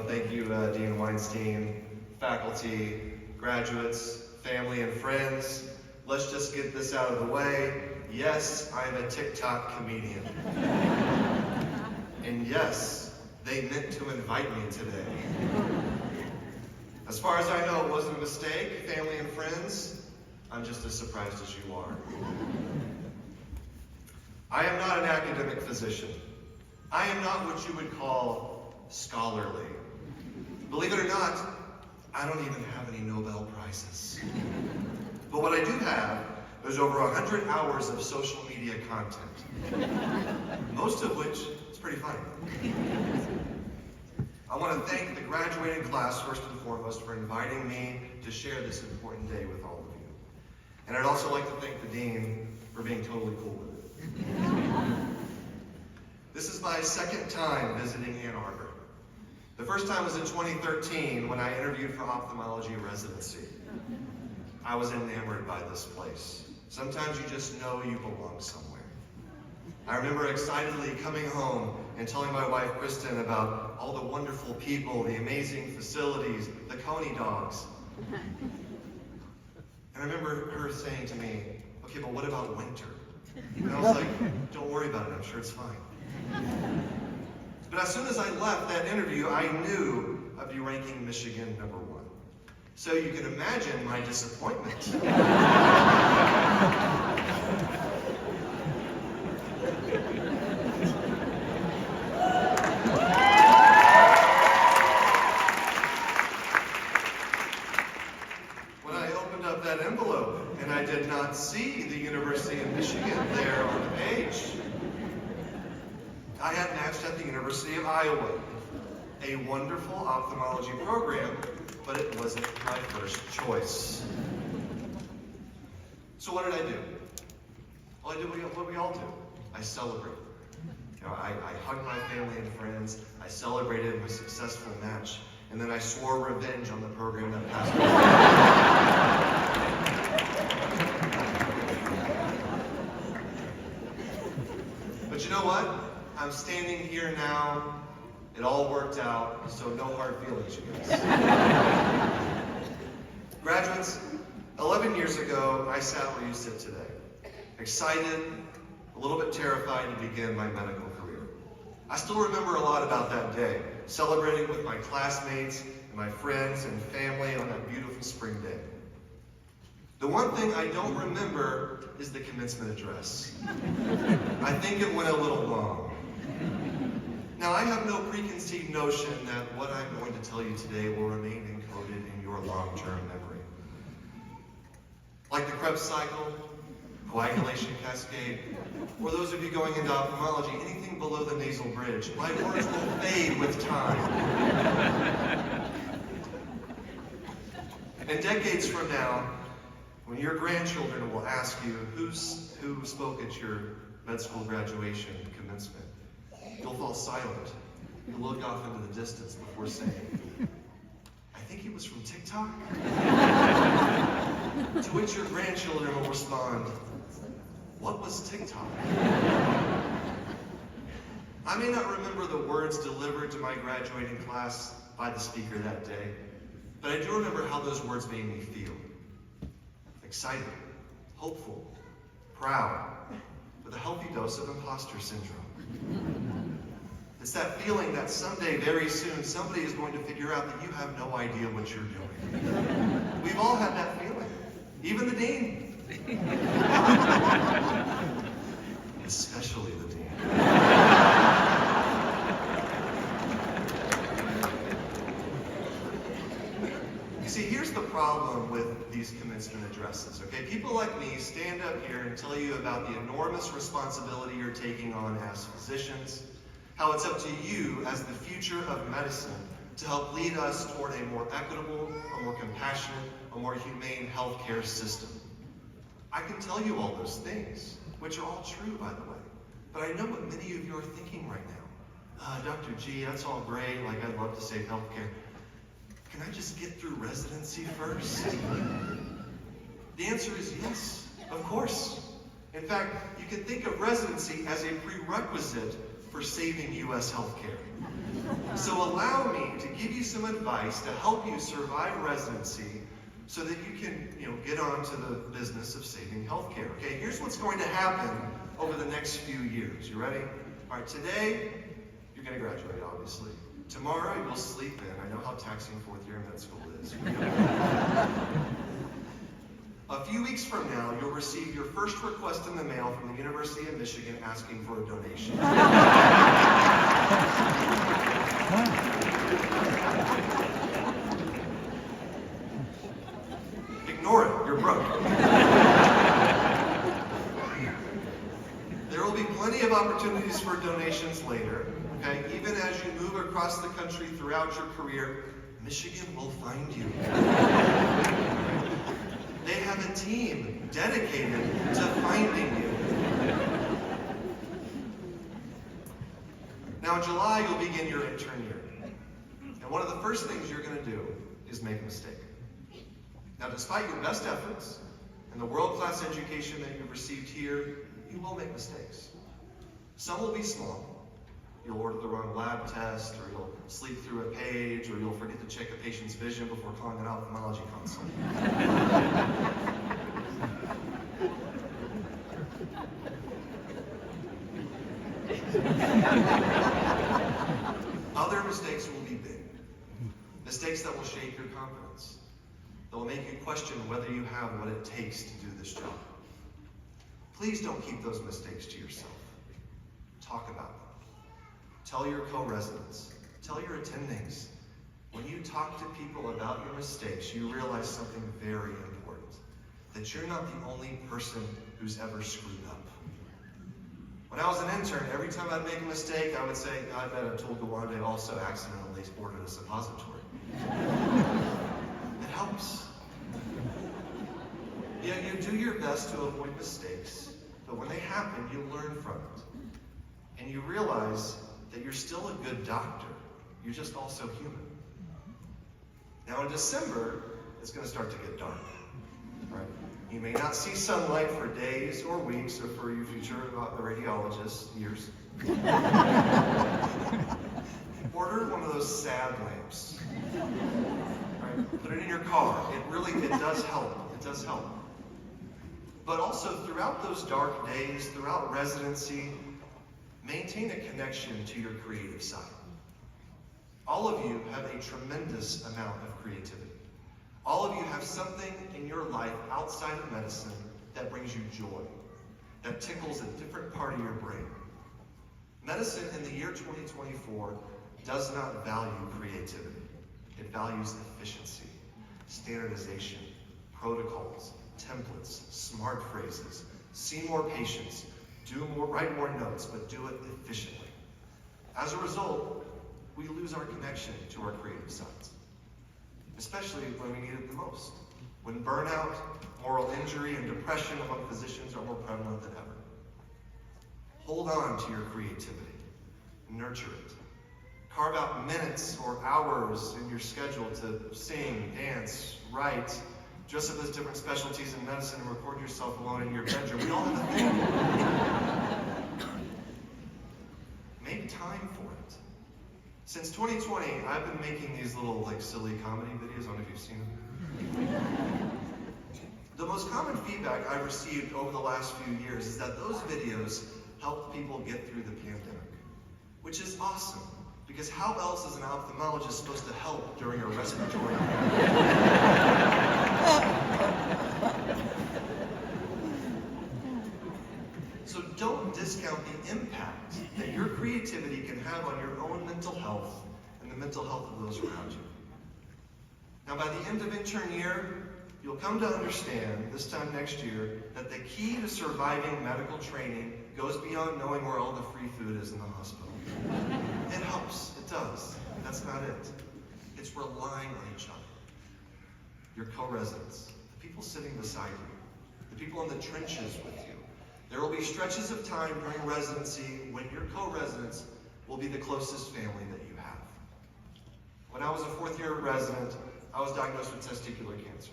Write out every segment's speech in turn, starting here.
thank you, Dean Weinstein, faculty, graduates, family, and friends. Let's just get this out of the way. Yes, I'm a TikTok comedian. And yes, they meant to invite me today. As far as I know, it wasn't a mistake, family and friends. I'm just as surprised as you are. I am not an academic physician. I am not what you would call scholarly. Believe it or not, I don't even have any Nobel Prizes. But what I do have is over 100 hours of social media content, most of which is pretty funny. I want to thank the graduating class, first and foremost, for inviting me to share this important day with all of you. And I'd also like to thank the dean for being totally cool with it. This is my second time visiting Ann Arbor. The first time was in 2013 when I interviewed for ophthalmology residency. I was enamored by this place. Sometimes you just know you belong somewhere. I remember excitedly coming home and telling my wife, Kristen, about all the wonderful people, the amazing facilities, the Coney dogs. And I remember her saying to me, okay, but what about winter? And I was like, don't worry about it, I'm sure it's fine. But as soon as I left that interview, I knew I'd be ranking Michigan #1. So you can imagine my disappointment. When I opened up that envelope and I did not see the University of Michigan there on the page. I had matched at the University of Iowa, a wonderful ophthalmology program, but it wasn't my first choice. So what did I do? Well, I did what we all do. I celebrated. I hugged my family and friends, I celebrated my successful match, and then I swore revenge on the program that passed me. But you know what? I'm standing here now. It all worked out, so no hard feelings, you guys. Graduates, 11 years ago, I sat where you sit today. Excited, a little bit terrified to begin my medical career. I still remember a lot about that day, celebrating with my classmates and my friends and family on that beautiful spring day. The one thing I don't remember is the commencement address. I think it went a little long. Now, I have no preconceived notion that what I'm going to tell you today will remain encoded in your long-term memory. Like the Krebs cycle, coagulation cascade, or those of you going into ophthalmology, anything below the nasal bridge, my words will fade with time. And decades from now, when your grandchildren will ask you who spoke at your med school graduation commencement, you'll fall silent. You'll look off into the distance before saying, I think he was from TikTok? To which your grandchildren will respond, what was TikTok? I may not remember the words delivered to my graduating class by the speaker that day, but I do remember how those words made me feel. Excited, hopeful, proud, with a healthy dose of imposter syndrome. It's that feeling that someday, very soon, somebody is going to figure out that you have no idea what you're doing. We've all had that feeling. Even the dean. Especially the dean. You see, here's the problem with these commencement addresses, okay? People like me stand up here and tell you about the enormous responsibility you're taking on as physicians, how it's up to you as the future of medicine to help lead us toward a more equitable, a more compassionate, a more humane healthcare system. I can tell you all those things, which are all true, by the way. But I know what many of you are thinking right now. Dr. G, that's all great, like I'd love to save healthcare. Can I just get through residency first? The answer is yes, of course. In fact, you can think of residency as a prerequisite for saving U.S. healthcare. So allow me to give you some advice to help you survive residency so that you can, get on to the business of saving healthcare. Okay, here's what's going to happen over the next few years. You ready? All right, today, you're going to graduate, obviously. Tomorrow, you'll sleep in. I know how taxing fourth year med school is. A few weeks from now, you'll receive your first request in the mail from the University of Michigan asking for a donation. Ignore it, you're broke. There will be plenty of opportunities for donations later, okay? Even as you move across the country throughout your career, Michigan will find you. They have a team dedicated to finding you. Now in July, you'll begin your intern year. And one of the first things you're going to do is make a mistake. Now despite your best efforts and the world-class education that you've received here, you will make mistakes. Some will be small. You'll order the wrong lab test, or you'll sleep through a page, or you'll forget to check a patient's vision before calling an ophthalmology consult. Other mistakes will be big. Mistakes that will shake your confidence. That will make you question whether you have what it takes to do this job. Please don't keep those mistakes to yourself. Talk about them. Tell your co-residents. Tell your attendings. When you talk to people about your mistakes, you realize something very important. That you're not the only person who's ever screwed up. When I was an intern, every time I'd make a mistake, I would say, I bet Atul Gawande also accidentally ordered a suppository. It helps. Yeah, you do your best to avoid mistakes, but when they happen, you learn from it. And you realize that you're still a good doctor. You're just also human. Now in December, it's going to start to get dark. Right? You may not see sunlight for days or weeks, or for you future radiologists, years. Order one of those sad lamps. Right? Put it in your car. It does help. It does help. But also throughout those dark days, throughout residency, maintain a connection to your creative side. All of you have a tremendous amount of creativity. All of you have something in your life outside of medicine that brings you joy, that tickles a different part of your brain. Medicine in the year 2024 does not value creativity. It values efficiency, standardization, protocols, templates, smart phrases, see more patients, write more notes, but do it efficiently. As a result, we lose our connection to our creative sides, especially when we need it the most, when burnout, moral injury, and depression among physicians are more prevalent than ever. Hold on to your creativity, nurture it. Carve out minutes or hours in your schedule to sing, dance, write, dress up as different specialties in medicine, and record yourself alone in your bedroom. We all have a thing. Make time for it. Since 2020, I've been making these little silly comedy videos. I don't know if you've seen them. The most common feedback I've received over the last few years is that those videos helped people get through the pandemic, which is awesome. Because how else is an ophthalmologist supposed to help during a respiratory So don't discount the impact that your creativity can have on your own mental health and the mental health of those around you. Now by the end of intern year, you'll come to understand, this time next year, that the key to surviving medical training goes beyond knowing where all the free food is in the hospital. It helps, it does. That's not it. It's relying on each other. Your co-residents, the people sitting beside you, the people in the trenches with you. There will be stretches of time during residency when your co-residents will be the closest family that you have. When I was a fourth-year resident, I was diagnosed with testicular cancer.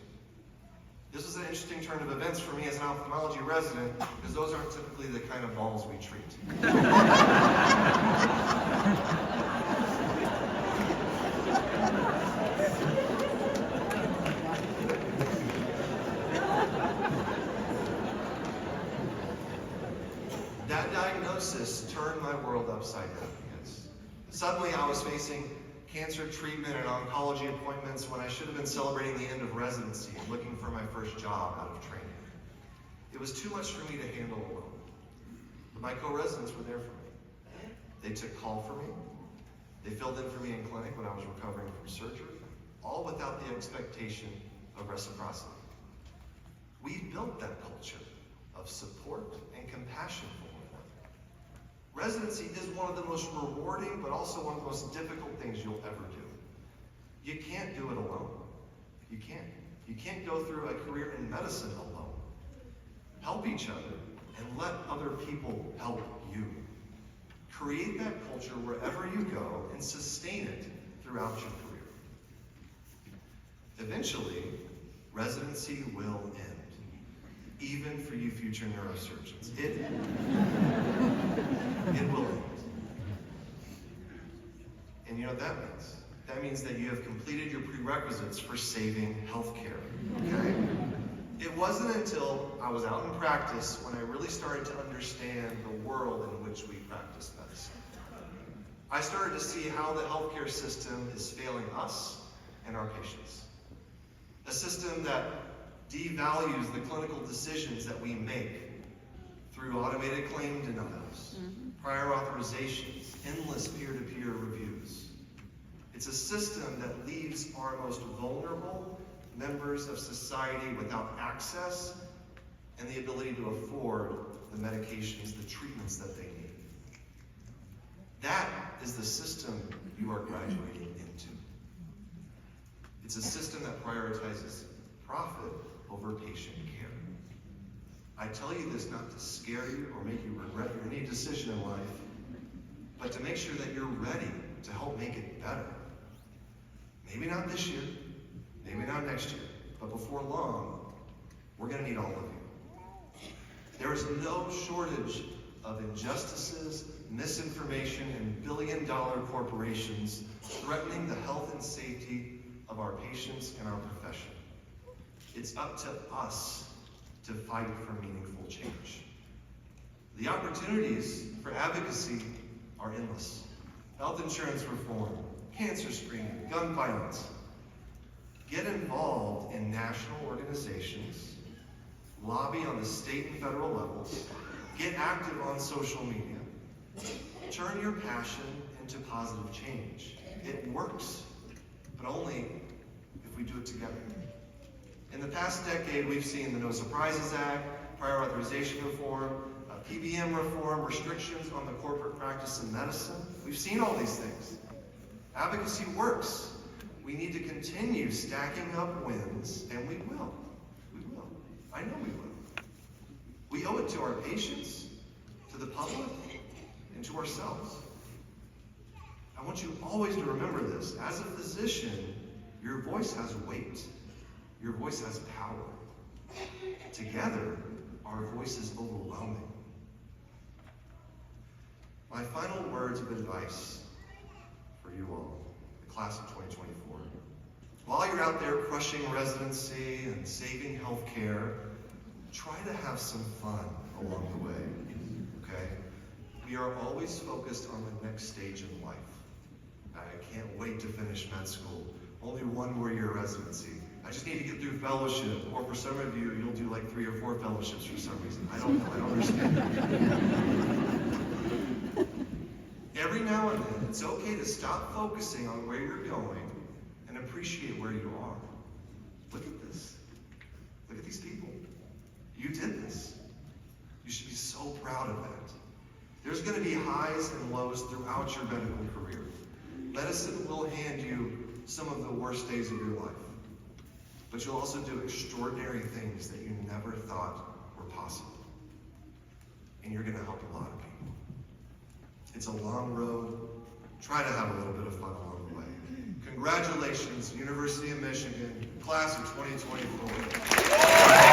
This was an interesting turn of events for me as an ophthalmology resident, because those aren't typically the kind of balls we treat. Suddenly I was facing cancer treatment and oncology appointments when I should have been celebrating the end of residency and looking for my first job out of training. It was too much for me to handle alone. But my co-residents were there for me. They took call for me. They filled in for me in clinic when I was recovering from surgery, all without the expectation of reciprocity. We built that culture of support and compassion for one another. Residency is one of the most rewarding, but also one of the most difficult things you'll ever do. You can't do it alone. You can't. You can't go through a career in medicine alone. Help each other and let other people help you. Create that culture wherever you go and sustain it throughout your career. Eventually, residency will end, even for you future neurosurgeons. It will end. And you know what that means? That means that you have completed your prerequisites for saving healthcare, okay? It wasn't until I was out in practice when I really started to understand the world in which we practice medicine. I started to see how the healthcare system is failing us and our patients. A system that devalues the clinical decisions that we make through automated claim denials, prior authorizations, endless peer-to-peer reviews. It's a system that leaves our most vulnerable members of society without access and the ability to afford the medications, the treatments that they need. That is the system you are graduating into. It's a system that prioritizes profit over patient care. I tell you this not to scare you or make you regret your any decision in life, but to make sure that you're ready to help make it better. Maybe not this year, maybe not next year, but before long, we're going to need all of you. There is no shortage of injustices, misinformation, and billion-dollar corporations threatening the health and safety of our patients and our profession. It's up to us to fight for meaningful change. The opportunities for advocacy are endless. Health insurance reform, cancer screening, gun violence. Get involved in national organizations, lobby on the state and federal levels, get active on social media, turn your passion into positive change. It works, but only if we do it together. In the past decade, we've seen the No Surprises Act, prior authorization reform, PBM reform, restrictions on the corporate practice of medicine. We've seen all these things. Advocacy works. We need to continue stacking up wins, and we will. We will. I know we will. We owe it to our patients, to the public, and to ourselves. I want you always to remember this. As a physician, your voice has weight. Your voice has power. Together, our voice is overwhelming. My final words of advice for you all, the class of 2024. While you're out there crushing residency and saving healthcare, try to have some fun along the way, okay? We are always focused on the next stage in life. I can't wait to finish med school. Only 1 more year residency. I just need to get through fellowship, or for some of you, you'll do like 3 or 4 fellowships for some reason. I don't know, I don't understand. Every now and then, it's okay to stop focusing on where you're going and appreciate where you are. Look at this. Look at these people. You did this. You should be so proud of that. There's going to be highs and lows throughout your medical career. Medicine will hand you some of the worst days of your life. But you'll also do extraordinary things that you never thought were possible. And you're going to help a lot of people. It's a long road. Try to have a little bit of fun along the way. Congratulations, University of Michigan, class of 2024.